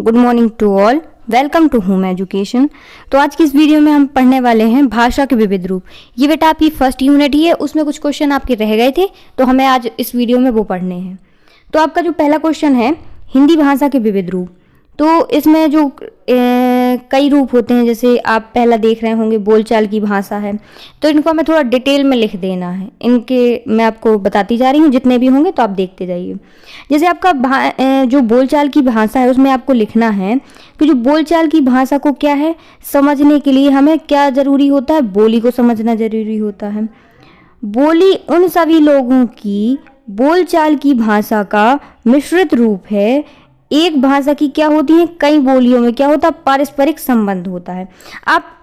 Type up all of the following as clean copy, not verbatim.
Good morning to all, welcome to home education. तो आज की इस वीडियो में हम पढ़ने वाले हैं भाषा के विविध रूप। ये बेटा आपकी फर्स्ट यूनिट ही है, उसमें कुछ क्वेश्चन आपके रह गए थे तो हमें आज इस वीडियो में वो पढ़ने हैं। तो आपका जो पहला क्वेश्चन है हिंदी भाषा के विविध रूप, तो इसमें जो कई रूप होते हैं, जैसे आप पहला देख रहे होंगे बोलचाल की भाषा है, तो इनको हमें थोड़ा डिटेल में लिख देना है। इनके मैं आपको बताती जा रही हूँ, जितने भी होंगे तो आप देखते जाइए। जैसे आपका जो बोलचाल की भाषा है उसमें आपको लिखना है कि जो बोलचाल की भाषा को क्या है, समझने के लिए हमें क्या ज़रूरी होता है, बोली को समझना ज़रूरी होता है। बोली उन सभी लोगों की बोलचाल की भाषा का मिश्रित रूप है। एक भाषा की क्या होती है, कई बोलियों में क्या होता है, पारस्परिक संबंध होता है। आप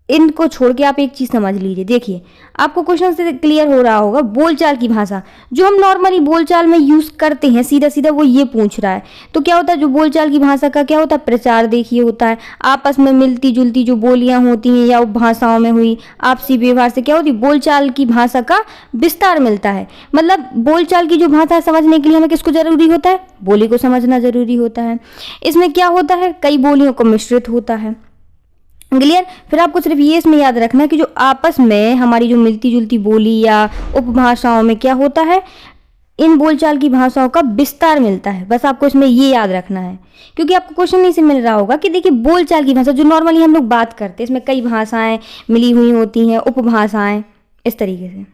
इनको छोड़ के आप एक चीज़ समझ लीजिए। देखिए आपको क्वेश्चन से क्लियर हो रहा होगा, बोलचाल की भाषा जो हम नॉर्मली बोलचाल में यूज़ करते हैं, सीधा सीधा वो ये पूछ रहा है। तो क्या होता है, जो बोलचाल की भाषा का क्या होता है, प्रचार देखिए होता है। आपस में मिलती जुलती जो बोलियां होती हैं या उपभाषाओं में हुई आपसी व्यवहार से क्या होती है, बोलचाल की भाषा का विस्तार मिलता है। मतलब बोलचाल की जो भाषा समझने के लिए हमें किसको जरूरी होता है, बोली को समझना जरूरी होता है। इसमें क्या होता है, कई बोलियों को मिश्रित होता है। क्लियर। फिर आपको सिर्फ ये इसमें याद रखना है कि जो आपस में हमारी जो मिलती जुलती बोली या उपभाषाओं में क्या होता है, इन बोलचाल की भाषाओं का विस्तार मिलता है। बस आपको इसमें ये याद रखना है, क्योंकि आपको क्वेश्चन नहीं से मिल रहा होगा कि देखिए बोलचाल की भाषा जो नॉर्मली हम लोग बात करते हैं, इसमें कई भाषाएं मिली हुई होती हैं, उपभाषाएं, इस तरीके से।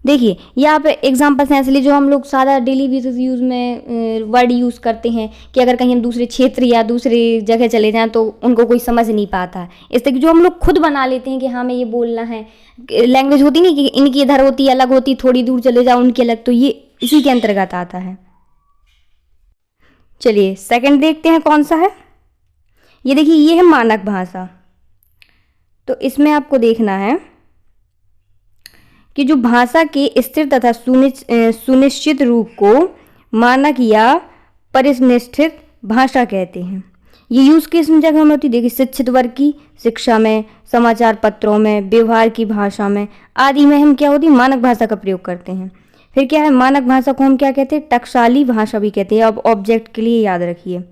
देखिए यहाँ पे एग्जाम्पल्स हैं इसलिए जो हम लोग सादा डेली बेसिस यूज़ में वर्ड यूज़ करते हैं कि अगर कहीं हम दूसरे क्षेत्र या दूसरी जगह चले जाएं तो उनको कोई समझ नहीं पाता है। इस तरह जो हम लोग खुद बना लेते हैं कि हाँ हमें ये बोलना है। लैंग्वेज होती नहीं कि इनकी इधर होती अलग होती, थोड़ी दूर चले जाओ उनकी अलग, तो ये इसी के अंतर्गत आता है। चलिए सेकंड देखते हैं कौन सा है। ये देखिए ये है मानक भाषा। तो इसमें आपको देखना है कि जो भाषा के स्थिर तथा सुनिश्चित रूप को मानक या परिनिष्ठित भाषा कहते हैं। ये यूज़ किस जगह में होती है, देखिए शिक्षित वर्ग की शिक्षा में, समाचार पत्रों में, व्यवहार की भाषा में आदि में हम क्या होती है, मानक भाषा का प्रयोग करते हैं। फिर क्या है, मानक भाषा को हम क्या कहते हैं, टकसाली भाषा भी कहते हैं। अब ऑब्जेक्ट के लिए याद रखिए।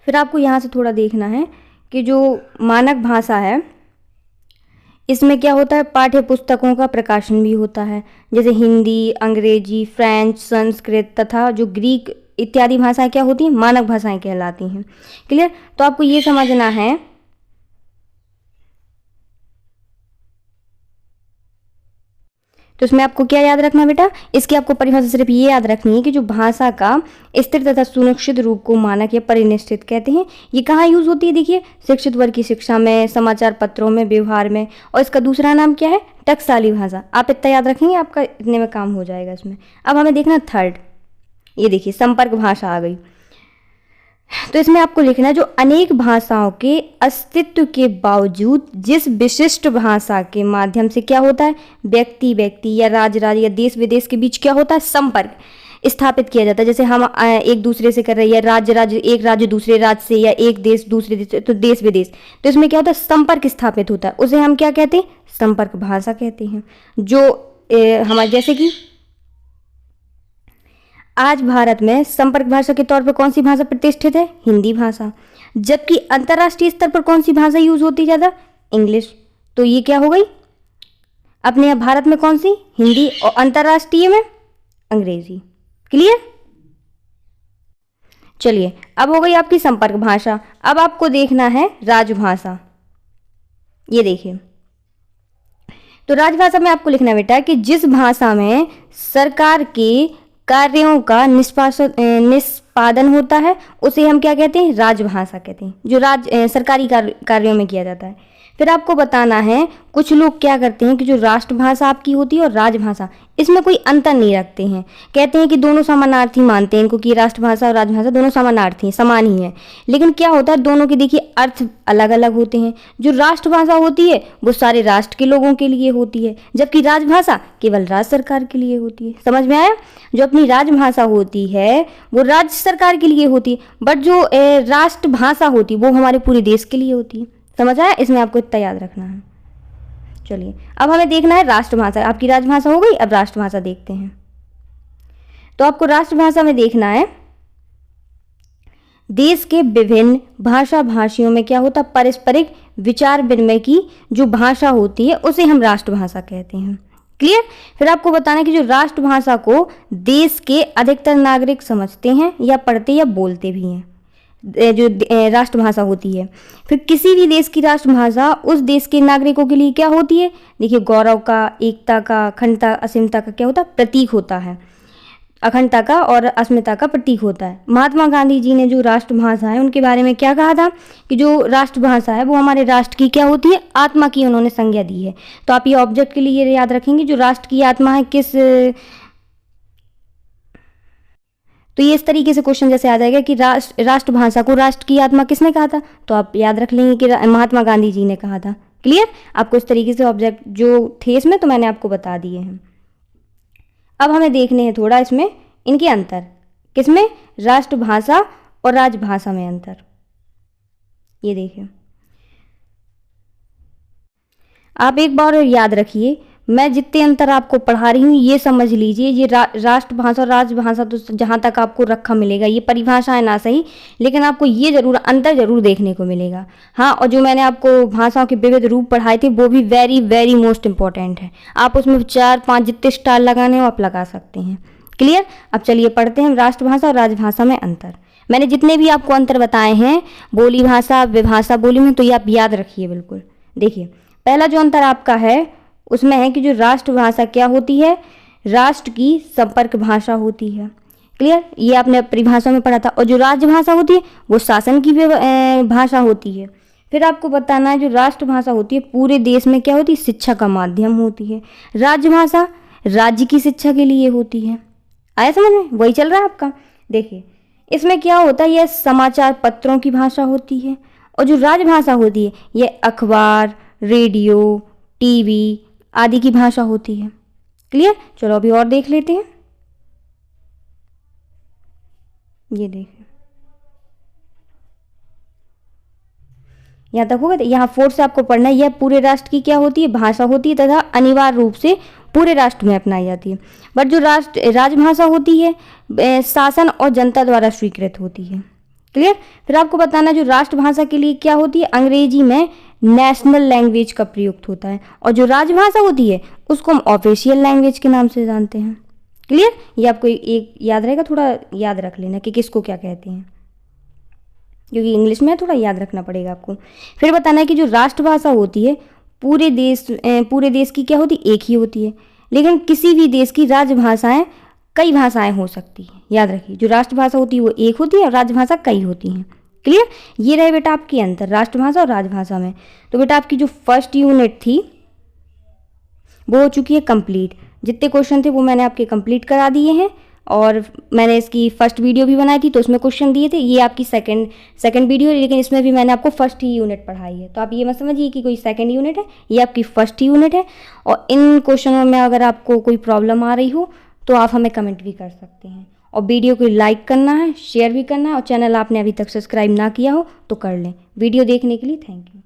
फिर आपको यहाँ से थोड़ा देखना है कि जो मानक भाषा है इसमें क्या होता है, पाठ्य पुस्तकों का प्रकाशन भी होता है, जैसे हिंदी, अंग्रेजी, फ्रेंच, संस्कृत तथा जो ग्रीक इत्यादि भाषाएं क्या होती हैं, मानक भाषाएं कहलाती हैं। क्लियर। तो आपको ये समझना है तो इसमें आपको क्या याद रखना बेटा, इसकी आपको परिभाषा सिर्फ ये याद रखनी है कि जो भाषा का स्थिर तथा सुनिश्चित रूप को मानक या परिनिष्ठित कहते हैं। ये कहाँ यूज होती है, देखिए शिक्षित वर्ग की शिक्षा में, समाचार पत्रों में, व्यवहार में। और इसका दूसरा नाम क्या है, टकसाली भाषा। आप इतना याद रखेंगे आपका इतने में काम हो जाएगा इसमें। अब हमें देखना थर्ड, ये देखिए संपर्क भाषा आ गई। तो इसमें आपको लिखना है जो अनेक भाषाओं के अस्तित्व के बावजूद जिस विशिष्ट भाषा के माध्यम से क्या होता है, व्यक्ति व्यक्ति या राज्य राज्य या देश विदेश के बीच क्या होता है, संपर्क स्थापित किया जाता है। जैसे हम एक दूसरे से कर रहे हैं, या राज्य राज्य एक राज्य दूसरे राज्य से, या एक देश दूसरे देश से, तो देश विदेश, तो इसमें क्या होता है, संपर्क स्थापित होता है। उसे हम क्या कहते हैं, संपर्क भाषा कहते हैं। जो हमारे जैसे कि आज भारत में संपर्क भाषा के तौर पर कौन सी भाषा प्रतिष्ठित है, हिंदी भाषा। जबकि अंतर्राष्ट्रीय स्तर पर कौन सी भाषा यूज होती है ज़्यादा, इंग्लिश। तो ये क्या हो गई, अपने यहाँ भारत में कौन सी, हिंदी, और अंतर्राष्ट्रीय में अंग्रेजी। क्लियर। चलिए अब हो गई आपकी संपर्क भाषा। अब आपको देखना है राजभाषा। ये देखिए, तो राजभाषा में आपको लिखना बेटा कि जिस भाषा में सरकार के कार्यों का निष्पादन होता है उसे हम क्या कहते हैं, राजभाषा कहते हैं, जो सरकारी कार्यों में किया जाता है। फिर आपको बताना है, कुछ लोग क्या करते हैं कि जो राष्ट्रभाषा आपकी होती है और राजभाषा, इसमें कोई अंतर नहीं रखते हैं। कहते हैं कि दोनों समानार्थी मानते हैं इनको, कि राष्ट्रभाषा और राजभाषा दोनों समानार्थी हैं, समान ही है। लेकिन क्या होता है, दोनों के देखिए अर्थ अलग अलग होते हैं। जो राष्ट्रभाषा होती है वो सारे राष्ट्र के लोगों के लिए होती है, जबकि राजभाषा केवल राज्य सरकार के लिए होती है। समझ में आया। जो अपनी राजभाषा होती है वो राज्य सरकार के लिए होती है, बट जो राष्ट्रभाषा होती है वो हमारे पूरे देश के लिए होती है। समझ आया। इसमें आपको इतना याद रखना है। चलिए अब हमें देखना है राष्ट्रभाषा। आपकी राजभाषा हो गई, अब राष्ट्रभाषा देखते हैं। तो आपको राष्ट्रभाषा में देखना है देश के विभिन्न भाषा भाषियों में क्या होता है, पारस्परिक विचार विनिमय की जो भाषा होती है उसे हम राष्ट्रभाषा कहते हैं। क्लियर। फिर आपको बताना है कि जो राष्ट्रभाषा को देश के अधिकतर नागरिक समझते हैं या पढ़ते या बोलते भी हैं, जो राष्ट्रभाषा होती है। फिर किसी भी देश की राष्ट्रभाषा उस देश के नागरिकों के लिए क्या होती है, देखिए गौरव का, एकता का, अखंडता, असीमता का क्या होता है, प्रतीक होता है। अखंडता का और अस्मिता का प्रतीक होता है। महात्मा गांधी जी ने जो राष्ट्रभाषा है उनके बारे में क्या कहा था कि जो राष्ट्रभाषा है वो हमारे राष्ट्र की क्या होती है, आत्मा की उन्होंने संज्ञा दी है। तो आप ये ऑब्जेक्ट के लिए याद रखेंगे जो राष्ट्र की आत्मा है किस, तो ये इस तरीके से क्वेश्चन जैसे आ जाएगा कि राष्ट्रभाषा को राष्ट्र की आत्मा किसने कहा था, तो आप याद रख लेंगे कि महात्मा गांधी जी ने कहा था। क्लियर। आपको इस तरीके से ऑब्जेक्ट जो थे इसमें तो मैंने आपको बता दिए हैं। अब हमें देखने हैं थोड़ा इसमें इनके अंतर, किसमें, राष्ट्रभाषा और राजभाषा में अंतर। ये देखिए, आप एक बार और याद रखिए, मैं जितने अंतर आपको पढ़ा रही हूँ ये समझ लीजिए, ये राष्ट्रभाषा और राजभाषा तो जहाँ तक आपको रखा मिलेगा, ये परिभाषाएं ना सही, लेकिन आपको ये जरूर अंतर जरूर देखने को मिलेगा। हाँ, और जो मैंने आपको भाषाओं के विविध रूप पढ़ाए थे वो भी वेरी वेरी मोस्ट इंपॉर्टेंट है। आप उसमें 4-5 जितने स्टार लगाने हो आप लगा सकते हैं। क्लियर। अब चलिए पढ़ते हैं राष्ट्रभाषा और राजभाषा में अंतर। मैंने जितने भी आपको अंतर बताए हैं बोली भाषा, विभाषा बोली में, तो ये आप याद रखिए बिल्कुल। देखिए, पहला जो अंतर आपका है उसमें है कि जो राष्ट्रभाषा क्या होती है, राष्ट्र की संपर्क भाषा होती है। क्लियर। ये आपने परिभाषा में पढ़ा था। और जो राजभाषा होती है वो शासन की भाषा होती है। फिर आपको बताना है जो राष्ट्रभाषा होती है पूरे देश में क्या होती है, शिक्षा का माध्यम होती है। राजभाषा राज्य की शिक्षा के लिए होती है। आया समझ में, वही चल रहा है आपका। देखिए, इसमें क्या होता है, यह समाचार पत्रों की भाषा होती है। और जो राजभाषा होती है यह अखबार, रेडियो, टीवी आदि की भाषा होती है। क्लियर। चलो अभी और देख लेते हैं। ये देखिए, यहाँ तक होगा। यहाँ 4 से आपको पढ़ना है, यह पूरे राष्ट्र की क्या होती है, भाषा होती है तथा अनिवार्य रूप से पूरे राष्ट्र में अपनाई जाती है। बट जो राजभाषा होती है शासन और जनता द्वारा स्वीकृत होती है। क्लियर। फिर आपको बताना जो राष्ट्रभाषा के लिए क्या होती है, अंग्रेजी में नेशनल लैंग्वेज का प्रयुक्त होता है। और जो राजभाषा होती है उसको हम ऑफिशियल लैंग्वेज के नाम से जानते हैं। क्लियर। ये आपको एक याद रहेगा, थोड़ा याद रख लेना कि किसको क्या कहते हैं, क्योंकि इंग्लिश में थोड़ा याद रखना पड़ेगा आपको। फिर बताना है कि जो राष्ट्रभाषा होती है पूरे देश की क्या होती है, एक ही होती है। लेकिन किसी भी देश की राजभाषाएं कई भाषाएं हो सकती हैं। याद रखिए, जो राष्ट्रभाषा होती है वो एक होती है और राजभाषा कई होती हैं। क्लियर। ये रहे बेटा आपकी अंतर राष्ट्रभाषा और राजभाषा में। तो बेटा आपकी जो फर्स्ट यूनिट थी वो हो चुकी है कंप्लीट। जितने क्वेश्चन थे वो मैंने आपके कंप्लीट करा दिए हैं और मैंने इसकी फर्स्ट वीडियो भी बनाई थी तो उसमें क्वेश्चन दिए थे। ये आपकी सेकंड वीडियो, लेकिन इसमें भी मैंने आपको फर्स्ट ही यूनिट पढ़ाई है। तो आप ये मत समझिए कि कोई सेकंड यूनिट है, ये आपकी फर्स्ट यूनिट है। और इन क्वेश्चनों में अगर आपको कोई प्रॉब्लम आ रही हो तो आप हमें कमेंट भी कर सकते हैं। और वीडियो को लाइक करना है, शेयर भी करना है, और चैनल आपने अभी तक सब्सक्राइब ना किया हो तो कर लें। वीडियो देखने के लिए थैंक यू।